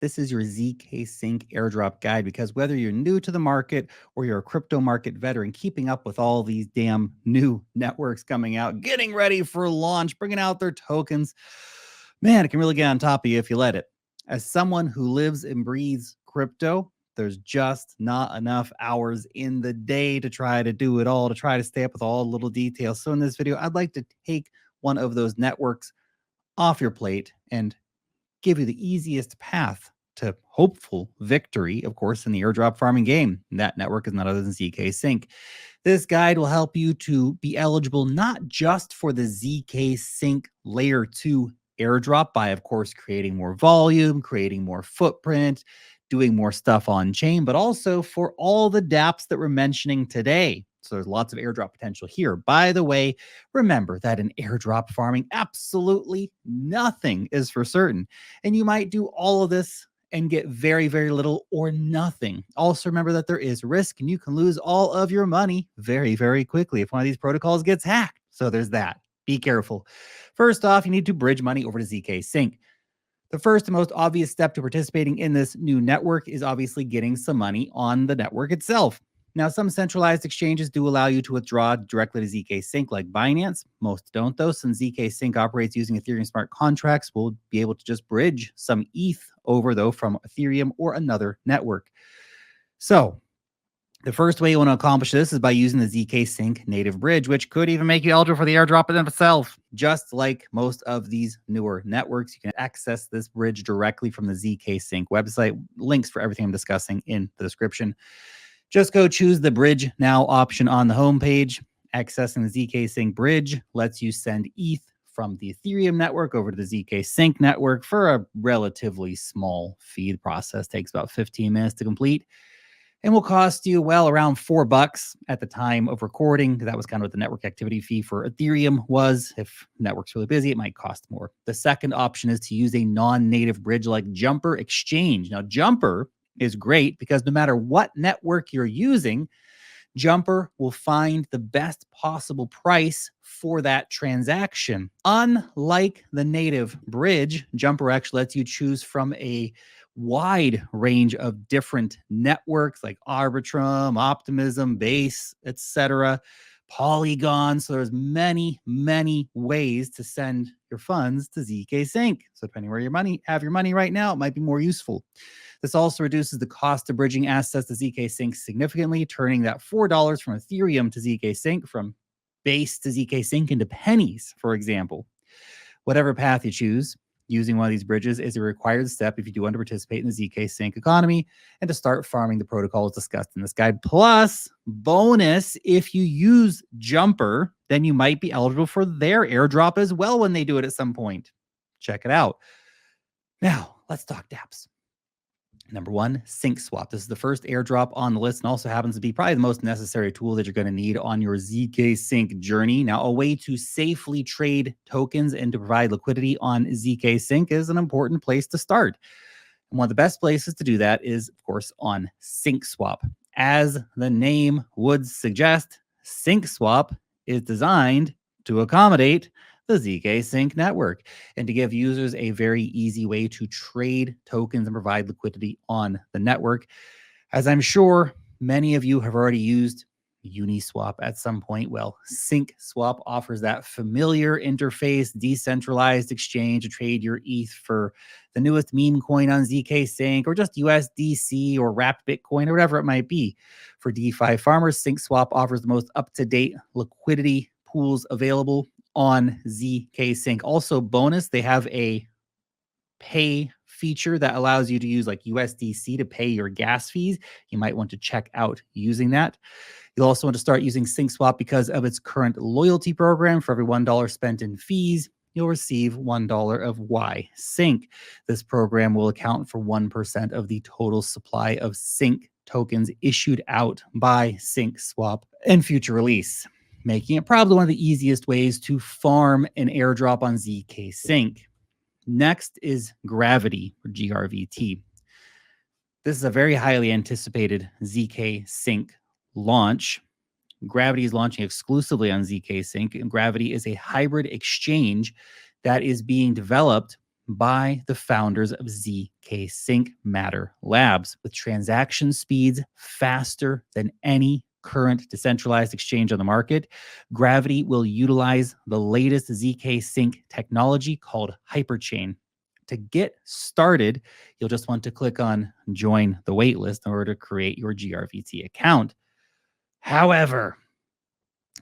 This is your zkSync airdrop guide because whether you're new to the market or you're a crypto market veteran, keeping up with all these damn new networks coming out, getting ready for launch, bringing out their tokens, man, it can really get on top of you if you let it. As someone who lives and breathes crypto, there's just not enough hours in the day to try to do it all, to try to stay up with all the little details. So in this video, I'd like to take one of those networks off your plate and give you the easiest path to hopeful victory, of course, in the airdrop farming game. And that network is none other than zkSync. This guide will help you to be eligible not just for the zkSync Layer 2 airdrop by, of course, creating more volume, creating more footprint, doing more stuff on chain, but also for all the dApps that we're mentioning today. So there's lots of airdrop potential here. By the way, remember that in airdrop farming, absolutely nothing is for certain. And you might do all of this and get very, very little or nothing. Also, remember that there is risk and you can lose all of your money very, very quickly if one of these protocols gets hacked. So there's that. Be careful. First off, you need to bridge money over to zkSync. The first and most obvious step to participating in this new network is obviously getting some money on the network itself. Now, some centralized exchanges do allow you to withdraw directly to zkSync like Binance. Most don't, though. Since zkSync operates using Ethereum smart contracts, we'll be able to just bridge some ETH over, though, from Ethereum or another network. So the first way you want to accomplish this is by using the zkSync native bridge, which could even make you eligible for the airdrop in itself. Just like most of these newer networks, you can access this bridge directly from the zkSync website. Links for everything I'm discussing in the description. Just go choose the Bridge Now option on the homepage. Accessing the zkSync bridge lets you send ETH from the Ethereum network over to the zkSync network for a relatively small fee. The process takes about 15 minutes to complete and will cost you, well, around $4 at the time of recording. That was kind of what the network activity fee for Ethereum was. If the network's really busy, it might cost more. The second option is to use a non-native bridge like Jumper Exchange. Now, Jumper is great because no matter what network you're using, Jumper will find the best possible price for that transaction. Unlike the native bridge, Jumper actually lets you choose from a wide range of different networks like Arbitrum, Optimism, Base, etc., Polygon. So there's many, many ways to send your funds to zkSync. So depending where have your money right now, it might be more useful. This also reduces the cost of bridging assets to zkSync significantly, turning that $4 from Ethereum to zkSync, from Base to zkSync, into pennies, for example. Whatever path you choose, using one of these bridges is a required step if you do want to participate in the zkSync economy and to start farming the protocols discussed in this guide. Plus, bonus, if you use Jumper, then you might be eligible for their airdrop as well when they do it at some point. Check it out. Now, let's talk dApps. Number one, SyncSwap. This is the first airdrop on the list and also happens to be probably the most necessary tool that you're going to need on your zkSync journey. Now, a way to safely trade tokens and to provide liquidity on zkSync is an important place to start. And one of the best places to do that is, of course, on SyncSwap. As the name would suggest, SyncSwap is designed to accommodate the zkSync network and to give users a very easy way to trade tokens and provide liquidity on the network. As I'm sure many of you have already used Uniswap at some point, well, SyncSwap offers that familiar interface, decentralized exchange to trade your ETH for the newest meme coin on zkSync or just USDC or wrapped Bitcoin or whatever it might be. For DeFi farmers, SyncSwap offers the most up-to-date liquidity pools available on zkSync. Also, bonus, they have a pay feature that allows you to use like USDC to pay your gas fees. You might want to check out using that. You'll also want to start using SyncSwap because of its current loyalty program. For every $1 spent in fees, you'll receive $1 of YSync. This program will account for 1% of the total supply of Sync tokens issued out by SyncSwap in future release, making it probably one of the easiest ways to farm an airdrop on zkSync. Next is Gravity, or GRVT. This is a very highly anticipated zkSync launch. Gravity is launching exclusively on zkSync, and Gravity is a hybrid exchange that is being developed by the founders of zkSync Matter Labs with transaction speeds faster than any current decentralized exchange on the market. Gravity will utilize the latest zkSync technology called Hyperchain. To get started, you'll just want to click on join the waitlist in order to create your GRVT account. However,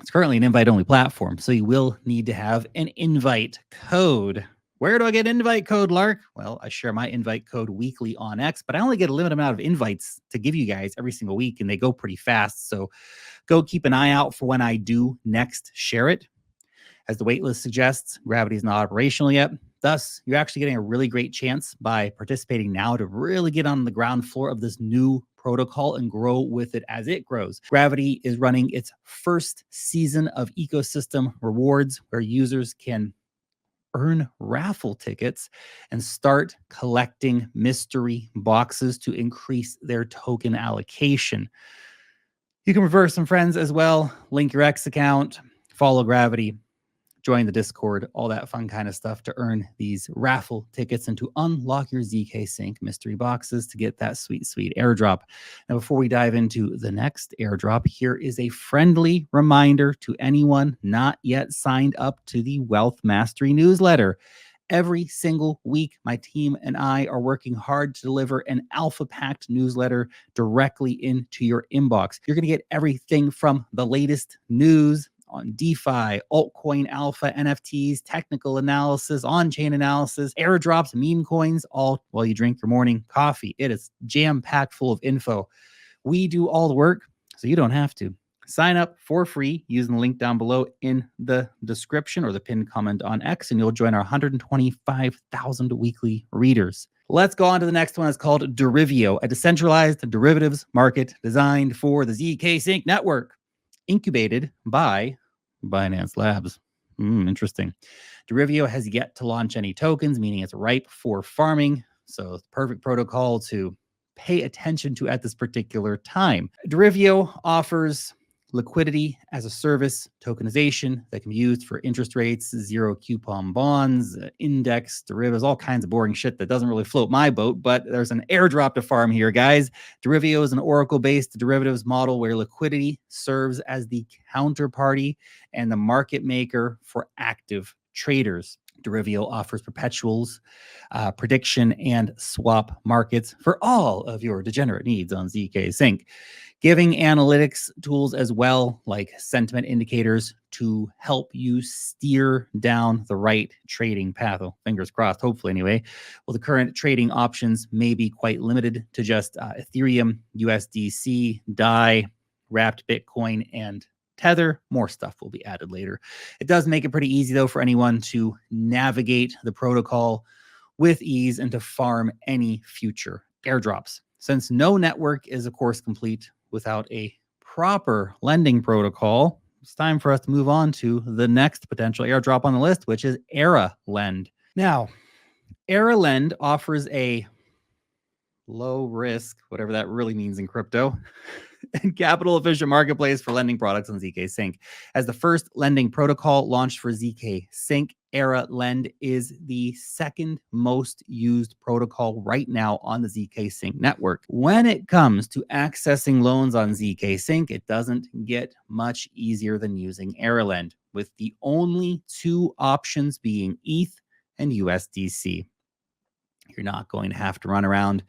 it's currently an invite-only platform, so you will need to have an invite code. Where do I get an invite code, Lark? Well, I share my invite code weekly on X, but I only get a limited amount of invites to give you guys every single week, and they go pretty fast. So go keep an eye out for when I do next share it. As the waitlist suggests, Gravity is not operational yet. Thus, you're actually getting a really great chance by participating now to really get on the ground floor of this new protocol and grow with it as it grows. Gravity is running its first season of ecosystem rewards where users can earn raffle tickets and start collecting mystery boxes to increase their token allocation. You can reverse some friends as well, link your X account, follow Gravity, join the Discord, all that fun kind of stuff to earn these raffle tickets and to unlock your zkSync mystery boxes to get that sweet, sweet airdrop. Now, before we dive into the next airdrop, here is a friendly reminder to anyone not yet signed up to the Wealth Mastery newsletter. Every single week, my team and I are working hard to deliver an alpha-packed newsletter directly into your inbox. You're going to get everything from the latest news on DeFi, altcoin alpha, NFTs, technical analysis, on-chain analysis, airdrops, meme coins, all while you drink your morning coffee. It is jam-packed full of info. We do all the work, so you don't have to. Sign up for free using the link down below in the description or the pinned comment on X, and you'll join our 125,000 weekly readers. Let's go on to the next one. It's called Derivio, a decentralized derivatives market designed for the zkSync network, incubated by BINANCE Labs. Interesting. Derivio has yet to launch any tokens, meaning it's ripe for farming. So it's perfect protocol to pay attention to at this particular time. Derivio offers liquidity as a service tokenization that can be used for interest rates, zero coupon bonds, index derivatives, all kinds of boring shit that doesn't really float my boat, but there's an airdrop to farm here, guys. Derivio is an Oracle-based derivatives model where liquidity serves as the counterparty and the market maker for active traders. Derivio offers perpetuals, prediction, and swap markets for all of your degenerate needs on zkSync, giving analytics tools as well, like sentiment indicators, to help you steer down the right trading path. Oh, fingers crossed, hopefully anyway. Well, the current trading options may be quite limited to just Ethereum, USDC, DAI, wrapped Bitcoin, and Tether. More stuff will be added later. It does make it pretty easy, though, for anyone to navigate the protocol with ease and to farm any future airdrops. Since no network is, of course, complete without a proper lending protocol, it's time for us to move on to the next potential airdrop on the list, which is EraLend. Now, EraLend offers a low risk, whatever that really means in crypto, and capital efficient marketplace for lending products on zkSync. As the first lending protocol launched for zkSync, EraLend is the second most used protocol right now on the zkSync network. When it comes to accessing loans on zkSync, it doesn't get much easier than using EraLend, with the only two options being ETH and USDC. You're not going to have to run around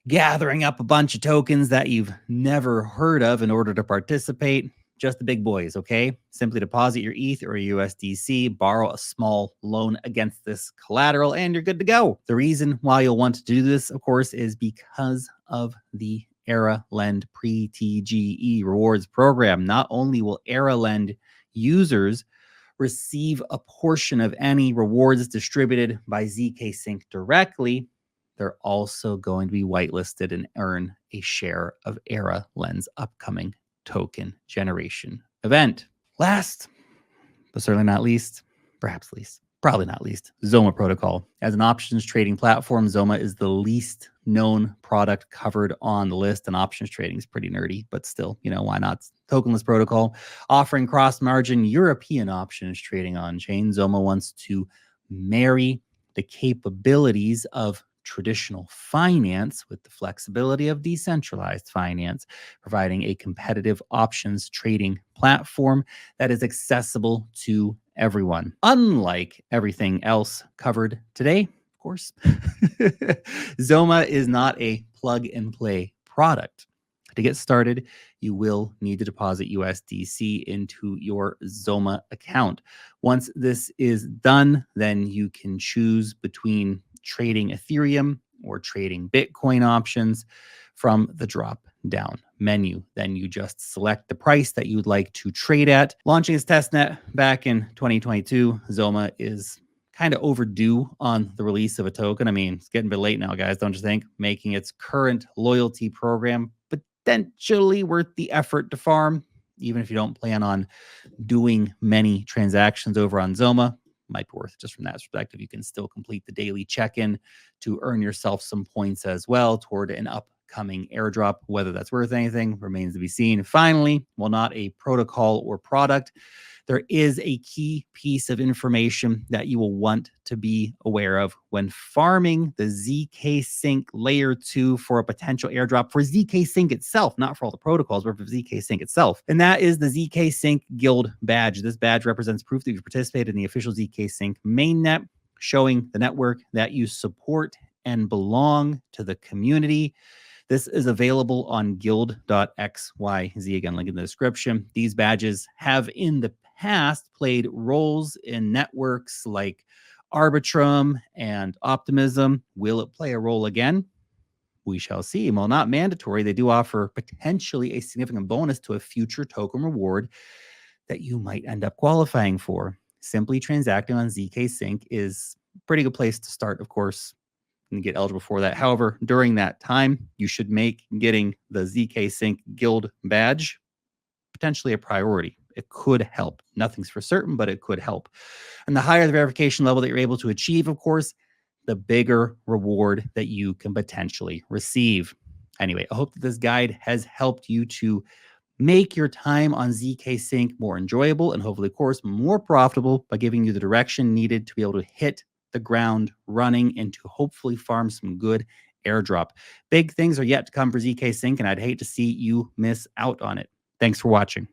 gathering up a bunch of tokens that you've never heard of in order to participate. Just the big boys, okay? Simply deposit your ETH or USDC, borrow a small loan against this collateral, and you're good to go. The reason why you'll want to do this, of course, is because of the EraLend pre-TGE rewards program. Not only will EraLend users receive a portion of any rewards distributed by zkSync directly, they're also going to be whitelisted and earn a share of EraLend's upcoming token generation event. Last, but certainly not least, perhaps least, probably not least, Zomma Protocol. As an options trading platform, Zomma is the least known product covered on the list, and options trading is pretty nerdy, but still, why not? Tokenless protocol offering cross-margin European options trading on-chain. Zomma wants to marry the capabilities of traditional finance with the flexibility of decentralized finance, providing a competitive options trading platform that is accessible to everyone. Unlike everything else covered today, of course, Zomma is not a plug and play product. To get started, you will need to deposit USDC into your Zomma account. Once this is done, then you can choose between trading Ethereum or trading Bitcoin options from the drop down menu. Then you just select the price that you'd like to trade at. Launching its testnet back in 2022, Zomma is kind of overdue on the release of a token. I mean, it's getting a bit late now, guys, don't you think? Making its current loyalty program potentially worth the effort to farm, even if you don't plan on doing many transactions over on Zomma. Might be worth just from that perspective. You can still complete the daily check-in to earn yourself some points as well toward an upcoming airdrop. Whether that's worth anything remains to be seen. Finally, while not a protocol or product, there is a key piece of information that you will want to be aware of when farming the zkSync layer 2 for a potential airdrop for zkSync itself, not for all the protocols, but for zkSync itself. And that is the zkSync Guild badge. This badge represents proof that you've participated in the official zkSync mainnet, showing the network that you support and belong to the community. This is available on guild.xyz. Again, link in the description. These badges have in the past played roles in networks like Arbitrum and Optimism. Will it play a role again? We shall see. While not mandatory, they do offer potentially a significant bonus to a future token reward that you might end up qualifying for. Simply transacting on zkSync is a pretty good place to start, of course, and get eligible for that. However, during that time, you should make getting the zkSync Guild badge potentially a priority. It could help. Nothing's for certain, but it could help. And the higher the verification level that you're able to achieve, of course, the bigger reward that you can potentially receive. Anyway, I hope that this guide has helped you to make your time on zkSync more enjoyable and hopefully, of course, more profitable by giving you the direction needed to be able to hit the ground running and to hopefully farm some good airdrop. Big things are yet to come for zkSync, and I'd hate to see you miss out on it. Thanks for watching.